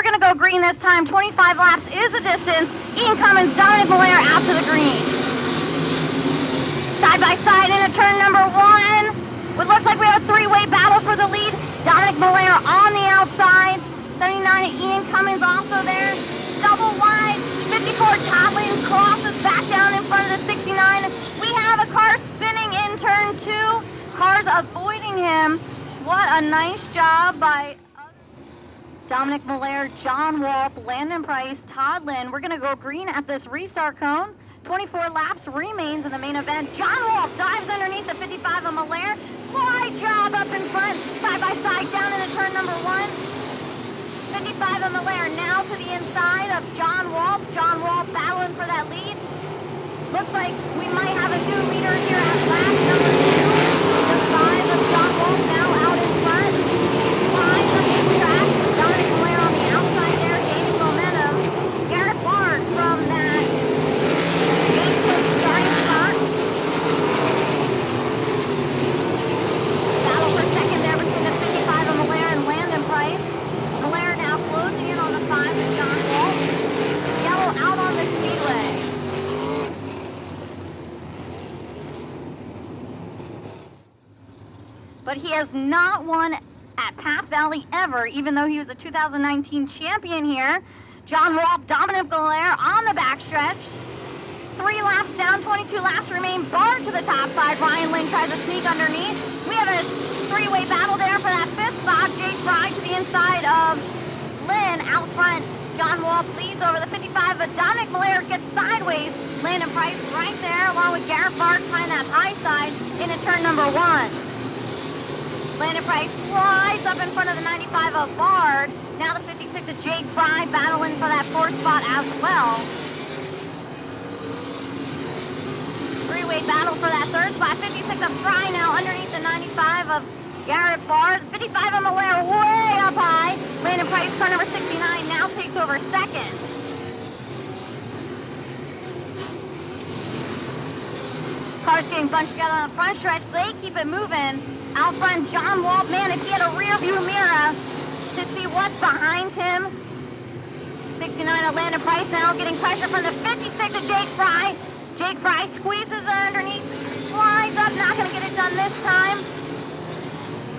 going to go green this time. 25 laps is the distance. Ian Cummins, Dominic Malaire out to the green. Side by side into turn number 1. It looks like we have a three-way battle for the lead. Dominic Malaire on the outside. 79 Ian Cummins also there. Double wide. 54 Toddlin crosses back down in front of the 69. We have a car spinning in turn 2. Cars avoiding him. What a nice job by Dominic Malaire, John Walp, Landon Price, Todd Lynn. We're going to go green at this restart cone. 24 laps remains in the main event. John Walp dives underneath the 55 of Malaire. Slide job up in front, side by side down into turn number 1. 55 of Malaire now to the inside of John Walp. John Walp battling for that lead. Looks like we might have a new leader here at lap number 2. The 5 of John Walp now out in front. Flies up the track. Dominic Malaire on the outside there, gaining momentum. Garrett Bard from that 8th starting spot. Battle for second there between the 55 of Malaire and Landon Price. Malaire now closing in on the 5 of John Walp. Yellow out on the Speedway. But he has not won at Path Valley ever, even though he was a 2019 champion here. John Walp, Dominic Malaire on the backstretch. 3 laps down, 22 laps remain. Bard to the top side. Ryan Lynn tries to sneak underneath. We have a three-way battle there for that 5th spot. Jake Fry to the inside of Lynn out front. John Walp leads over the 55, but Dominic Malaire gets sideways. Landon Price right there, along with Garrett Bard behind that high side into turn number 1. Landon Price slides up in front of the 95 of Bard. Now the 56 of Jake Fry battling for that 4th spot as well. Three-way battle for that 3rd spot. 56 of Fry now underneath the 95 of Garrett Bard. 55 of Malaire way up high. Landon Price, car number 69, now takes over 2nd. Cars getting bunched together on the front stretch. They keep it moving. Out front, John Walp, man, if he had a rear view mirror to see what's behind him. 69 of Landon Price now getting pressure from the 56 of Jake Fry. Jake Fry squeezes underneath, slides up, not going to get it done this time.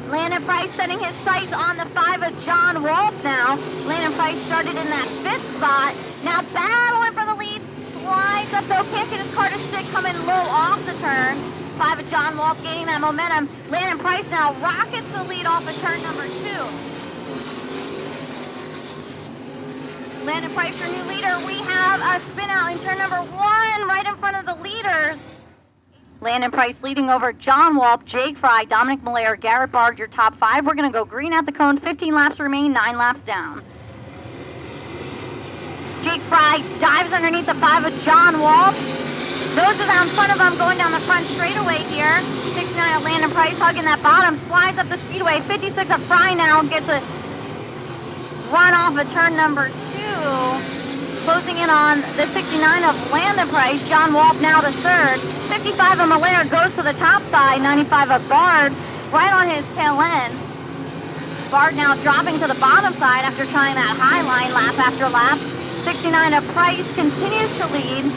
Landon Price setting his sights on the 5 of John Walp now. Landon Price started in that 5th spot. Now battling for the lead, slides up though, can't get his car to stick, coming low off the turn. 5 of John Walp gaining that momentum. Landon Price now rockets the lead off of turn number 2. Landon Price, your new leader. We have a spin out in turn number 1 right in front of the leaders. Landon Price leading over John Walp, Jake Fry, Dominic Malaire, Garrett Bard, your top 5. We're going to go green at the cone. 15 laps remain, 9 laps down. Jake Fry dives underneath the 5 of John Walp. Those are in front of him going down the front straightaway here. 69 of Landon Price hugging that bottom, slides up the Speedway. 56 of Fry now gets a run off of turn number 2. Closing in on the 69 of Landon Price. John Walp now to 3rd. 55 of Malaire goes to the top side. 95 of Bard right on his tail end. Bard now dropping to the bottom side after trying that high line lap after lap. 69 of Price continues to lead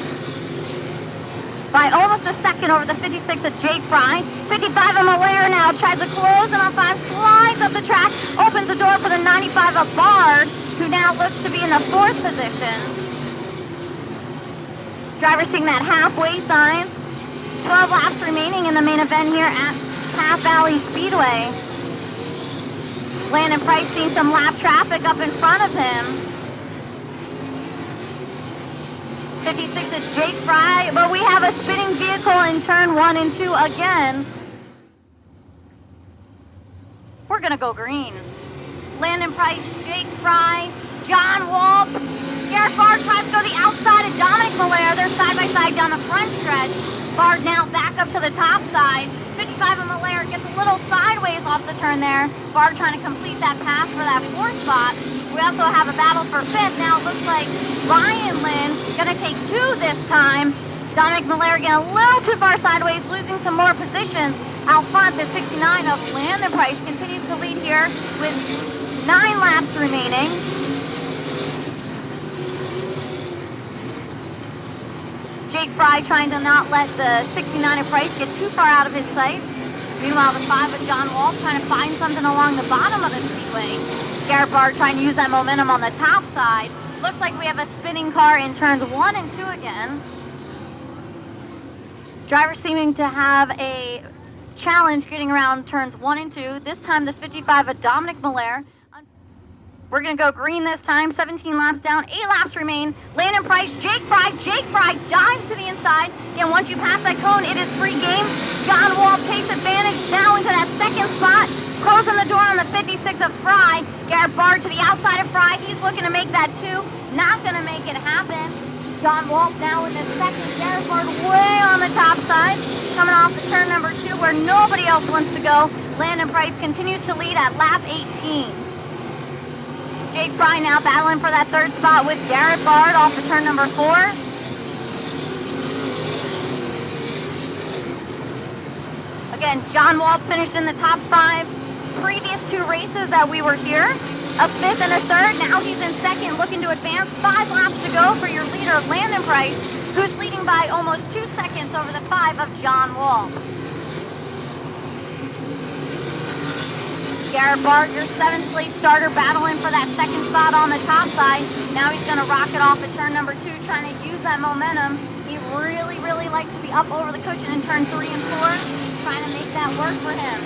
by almost a second over the 56 of Jake Fry. 55 of Malaire now tries to close in on 5, slides up the track, opens the door for the 95 of Bard, who now looks to be in the 4th position. Driver seeing that halfway sign. 12 laps remaining in the main event here at Path Valley Speedway. Landon Price seeing some lap traffic up in front of him. 56 is Jake Fry, but we have a spinning vehicle in turn 1 and 2 again. We're going to go green. Landon Price, Jake Fry, John Walp, Garrett Bard tries to go the outside of Dominic Malaire. They're side by side down the front stretch. Bard now back up to the top side. 55 of Malaire gets a little sideways off the turn there. Bard trying to complete that pass for that 4th spot. We also have a battle for 5th. Now it looks like Ryan Lynn gonna take 2 this time. Dominic Malaire getting a little too far sideways, losing some more positions. Out front, the 69 of Landon Price continues to lead here with 9 laps remaining. Jake Fry trying to not let the 69 of Price get too far out of his sight. Meanwhile, the 5 of John Wall trying to find something along the bottom of the speedway. Garrett Bard trying to use that momentum on the top side. Looks like we have a spinning car in turns 1 and 2 again. Driver seeming to have a challenge getting around turns 1 and 2. This time the 55 of Dominic Miller. We're going to go green this time. 17 laps down, 8 laps remain. Landon Price, Jake Fry dives to the inside. Again, once you pass that cone, it is free game. John Wall takes advantage now into that second spot. Closing the door on the 56 of Fry. Garrett Bard to the outside of Fry. He's looking to make that 2. Not going to make it happen. John Wall now in the second. Garrett Bard way on the top side. Coming off the turn number 2 where nobody else wants to go. Landon Price continues to lead at lap 18. Jake Fry now battling for that third spot with Garrett Bard off of turn number 4. Again, John Wall finished in the top 5 previous 2 races that we were here. A 5th and a 3rd. Now he's in 2nd, looking to advance. 5 laps to go for your leader, Landon Price, who's leading by almost 2 seconds over the 5 of John Wall. Garrett Bard, your 7th place starter, battling for that second spot on the top side. Now he's going to rocket off at turn number 2, trying to use that momentum. He really likes to be up over the cushion in turn 3 and 4, trying to make that work for him.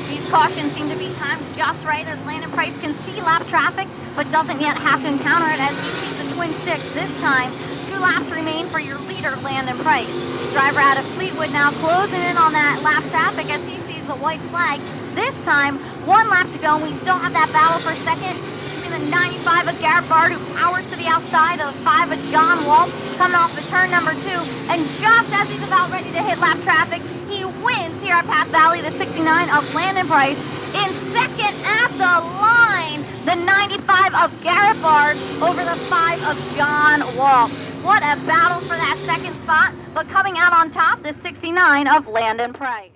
These cautions seem to be timed just right as Landon Price can see lap traffic, but doesn't yet have to encounter it as he sees the twin six this time. 2 laps remain for your leader, Landon Price. Driver out of Fleetwood now closing in on that lap traffic as he sees the white flag. This time, 1 lap to go, and we still have that battle for second. Between the 95 of Garrett Bard, who powers to the outside of the 5 of John Wall, coming off the turn number 2. And just as he's about ready to hit lap traffic, he wins here at Path Valley, the 69 of Landon Price. In second at the line, the 95 of Garrett Bard over the 5 of John Wall. What a battle for that second spot, but coming out on top, the 69 of Landon Price.